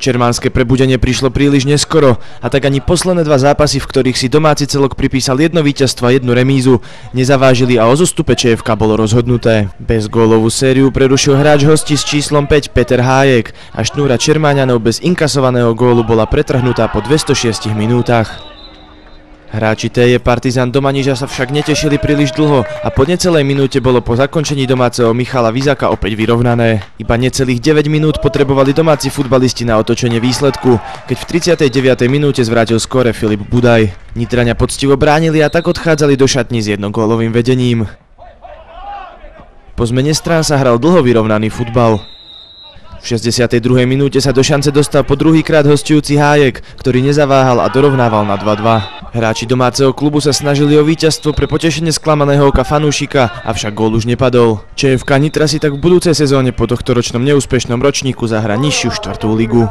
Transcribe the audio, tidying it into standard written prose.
Čermánske prebudenie prišlo príliš neskoro a tak ani posledné dva zápasy, v ktorých si domáci celok pripísal jedno víťazstvo a jednu remízu, nezavážili a o zostupe ČFK bolo rozhodnuté. Bezgólovú sériu prerušil hráč hostí s číslom 5 Peter Hájek a šnúra Čermáňanov bez inkasovaného gólu bola pretrhnutá po 206 minútach. Hráči TJ Partizan Domaniža sa však netešili príliš dlho a po necelej minúte bolo po zakončení domáceho Michala Vizaka opäť vyrovnané. Iba necelých 9 minút potrebovali domáci futbalisti na otočenie výsledku, keď v 39. minúte zvrátil skóre Filip Budaj. Nitrania poctivo bránili a tak odchádzali do šatní s jednogólovým vedením. Po zmene strán sa hral dlho vyrovnaný futbal. V 62. minúte sa do šance dostal po druhýkrát hostujúci Hájek, ktorý nezaváhal a dorovnával na 2-2. Hráči domáceho klubu sa snažili o víťazstvo pre potešenie sklamaného oka fanúšika, avšak gól už nepadol. ČFK Nitra si tak v budúcej sezóne po tohtoročnom neúspešnom ročníku zahrá nižšiu 4. ligu.